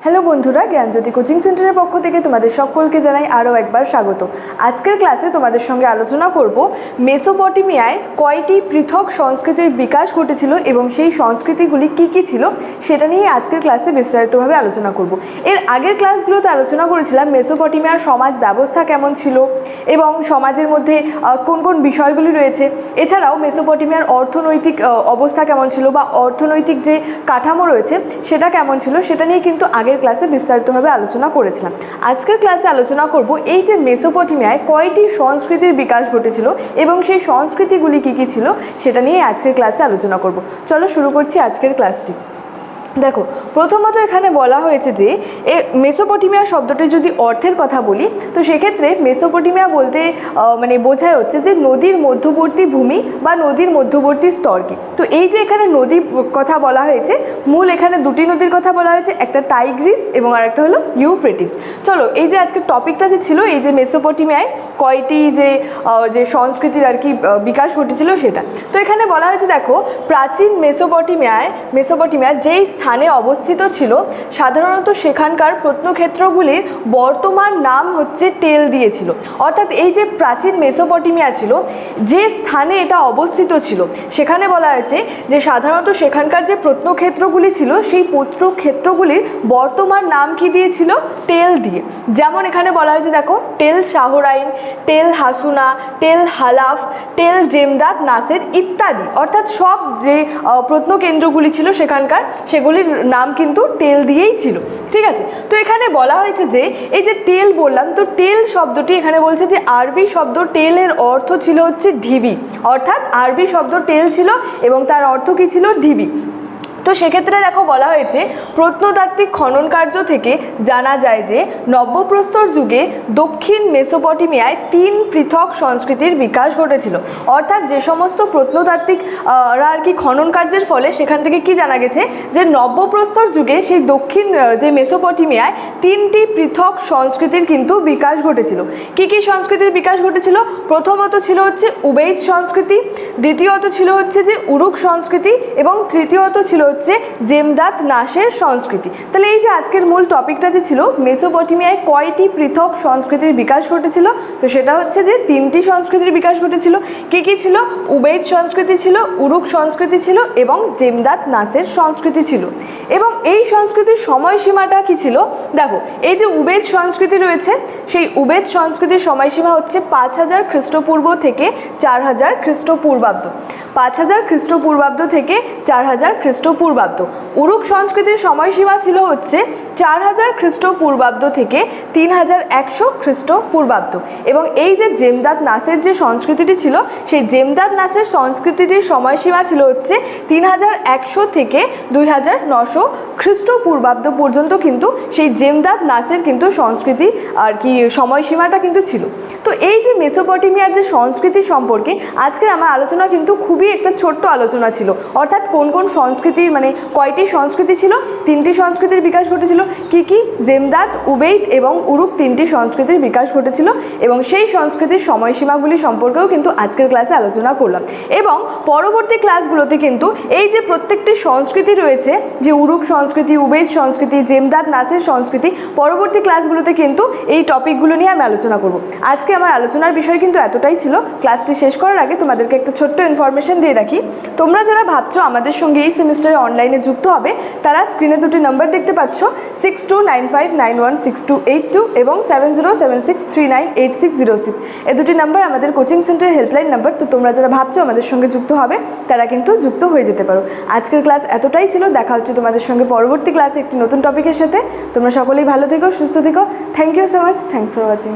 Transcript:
Hello বন্ধুরা, জ্ঞানজ্যোতি coaching সেন্টারের পক্ষ থেকে তোমাদের সকলকে জানাই আরও একবার স্বাগত। আজকের ক্লাসে তোমাদের সঙ্গে আলোচনা করব মেসোপটেমিয়ায় কয়টি পৃথক সংস্কৃতির বিকাশ ঘটেছিল এবং সেই সংস্কৃতিগুলি কি কি ছিল সেটা নিয়ে আজকের ক্লাসে বিস্তারিতভাবে আলোচনা করব। এর আগের ক্লাসগুলোতে আলোচনা করেছিলাম মেসোপটেমিয়ার সমাজ ব্যবস্থা কেমন ছিল এবং সমাজের মধ্যে কোন কোন বিষয়গুলি রয়েছে, এছাড়াও মেসোপটেমিয়ার অর্থনৈতিক অবস্থা কেমন ছিল বা অর্থনৈতিক যে কাঠামো রয়েছে সেটা কেমন ছিল সেটা নিয়ে কিন্তু আগের ক্লাসে বিস্তারিতভাবে আলোচনা করেছিলাম। আজকের ক্লাসে আলোচনা করব এই যে মেসোপটেমিয়ায় কয়টি সংস্কৃতির বিকাশ ঘটেছিল এবং সেই সংস্কৃতিগুলি কি কি ছিল সেটা নিয়ে আজকের ক্লাসে আলোচনা করব। চলো শুরু করছি আজকের ক্লাসটি। দেখো, প্রথমত এখানে বলা হয়েছে যে মেসোপটেমিয়া শব্দটি যদি অর্থের কথা বলি তো সেক্ষেত্রে মেসোপটেমিয়া বলতে বোঝায় হচ্ছে যে নদীর মধ্যবর্তী ভূমি বা নদীর মধ্যবর্তী স্তরকে। তো এই যে এখানে নদীর কথা বলা হয়েছে, মূল এখানে দুটি নদীর কথা বলা হয়েছে, একটা টাইগ্রিস এবং আরেকটা হলো ইউফ্রেটিস। চলো, এই যে আজকের টপিকটা যে ছিল এই যে মেসোপটেমিয়ায় কয়টি যে সংস্কৃতির আর কি বিকাশ ঘটেছিল সেটা, তো এখানে বলা হয়েছে দেখো, প্রাচীন মেসোপটেমিয়ার যেই স্থানে অবস্থিত ছিল সাধারণত সেখানকার প্রত্নক্ষেত্রগুলির বর্তমান নাম হচ্ছে টেল দিয়েছিল। অর্থাৎ এই যে প্রাচীন মেসোপটেমিয়া ছিল, যে স্থানে এটা অবস্থিত ছিল সেখানে বলা হয়েছে যে সাধারণত সেখানকার যে প্রত্নক্ষেত্রগুলি ছিল সেই প্রত্নক্ষেত্রগুলির বর্তমান নাম কি দিয়েছিল? টেল দিয়ে। যেমন এখানে বলা হয়েছে দেখো, টেল শাহরাইন, টেল হাসুনা, টেল হালাফ, টেল জেমদাত নাসের ইত্যাদি। অর্থাৎ সব যে প্রত্নকেন্দ্রগুলি ছিল সেখানকার সেগুলির নাম কিন্তু টেল দিয়েই ছিল। ঠিক আছে, তো এখানে বলা হয়েছে যে এই যে টেল বললাম, তো টেল শব্দটি এখানে বলছে যে আরবি শব্দ টেলের অর্থ ছিল হচ্ছে ঢিবি। অর্থাৎ আরবি শব্দ টেল ছিল এবং তার অর্থ কি ছিল? ঢিবি। তো সেক্ষেত্রে দেখো বলা হয়েছে প্রত্নতাত্ত্বিক খনন কার্য থেকে জানা যায় যে নব্যপ্রস্তর যুগে দক্ষিণ মেসোপটেমিয়ায় 3 পৃথক সংস্কৃতির বিকাশ ঘটেছিল। অর্থাৎ যে সমস্ত প্রত্নতাত্ত্বিক আর কি খনন কার্যের ফলে সেখান থেকে কি জানা গেছে যে নব্যপ্রস্তর যুগে সেই দক্ষিণ যে মেসোপটেমিয়ায় 3টি পৃথক সংস্কৃতির কিন্তু বিকাশ ঘটেছিল। কি কি সংস্কৃতির বিকাশ ঘটেছিল? প্রথমত ছিল হচ্ছে উবেইদ সংস্কৃতি, দ্বিতীয়ত ছিল হচ্ছে যে উরুক সংস্কৃতি এবং তৃতীয়ত ছিল হচ্ছে জেমদাত নাসের সংস্কৃতি। তাহলে এই যে আজকের মূল টপিকটা যে ছিল মেসোপটেমিয়ায় কয়টি পৃথক সংস্কৃতির বিকাশ ঘটেছিল, তো সেটা হচ্ছে যে 3টি সংস্কৃতির বিকাশ ঘটেছিল। কি কি ছিল? উবেইদ সংস্কৃতি ছিল, উরুক সংস্কৃতি ছিল এবং জেমদাত নাসের সংস্কৃতি ছিল। এবং এই সংস্কৃতির সময়সীমাটা কি ছিল? দেখো, এই যে উবেদ সংস্কৃতি রয়েছে সেই উবেদ সংস্কৃতির সময়সীমা হচ্ছে 5000 খ্রিস্টপূর্ব থেকে 4000 খ্রিস্টপূর্বাব্দ। 5000 খ্রিস্টপূর্বাব্দ থেকে 4000 খ্রিস্টপূর্বাব্দ। উরুক সংস্কৃতির সময়সীমা ছিল হচ্ছে 4000 খ্রিস্টপূর্বাব্দ থেকে 3100 খ্রিস্টপূর্বাব্দ। এবং এই যে জেমদাত নাসের যে সংস্কৃতিটি ছিল সেই জেমদাত নাসের সংস্কৃতিটির সময়সীমা ছিল হচ্ছে 3100 থেকে 2900 খ্রিস্টপূর্বাব্দ পর্যন্ত কিন্তু সেই জেমদাত নাসের কিন্তু সংস্কৃতি আর কি সময়সীমাটা কিন্তু ছিল। তো এই যে মেসোপটেমিয়ার যে সংস্কৃতি সম্পর্কে আজকের আমার আলোচনা কিন্তু খুবই একটা ছোট্ট আলোচনা ছিল। অর্থাৎ কোন কোন সংস্কৃতির কয়টি সংস্কৃতি ছিল? 3টি সংস্কৃতির বিকাশ ঘটেছিল। কি কি? জেমদাত, উবেইদ এবং উরুক 3টি সংস্কৃতির বিকাশ ঘটেছিল এবং সেই সংস্কৃতির সময়সীমাগুলি সম্পর্কেও কিন্তু আজকের ক্লাসে আলোচনা করলাম। এবং পরবর্তী ক্লাসগুলোতে কিন্তু এই যে প্রত্যেকটি সংস্কৃতি রয়েছে, যে উরুক সংস্কৃতি, উবেইদ সংস্কৃতি, জেমদাত নাসের সংস্কৃতি, পরবর্তী ক্লাসগুলোতে কিন্তু এই টপিকগুলো নিয়ে আমি আলোচনা করব। আজকে আমার আলোচনার বিষয় কিন্তু এতটাই ছিল। ক্লাসটি শেষ করার আগে তোমাদেরকে একটা ছোট্ট ইনফরমেশন দিয়ে রাখি। তোমরা যারা ভাবছো আমাদের সঙ্গে এই সেমিস্টারে অনলাইনে যুক্ত হবে তারা স্ক্রিনে দুটি নাম্বার দেখতে পাচ্ছ, 6295916282 এবং 7076398606। এই দুটি নাম্বার আমাদের কোচিং সেন্টারের হেল্পলাইন নাম্বার। তো তোমরা যারা ভাবছো আমাদের সঙ্গে যুক্ত হবে তারা কিন্তু যুক্ত হয়ে যেতে পারো। আজকের ক্লাস এতটাই ছিল। দেখা হচ্ছে তোমাদের সঙ্গে পরবর্তী ক্লাসে একটি নতুন টপিকের সাথে। তোমরা সকলেই ভালো থেকো, সুস্থ থেকো। Thank you so much. Thanks for watching.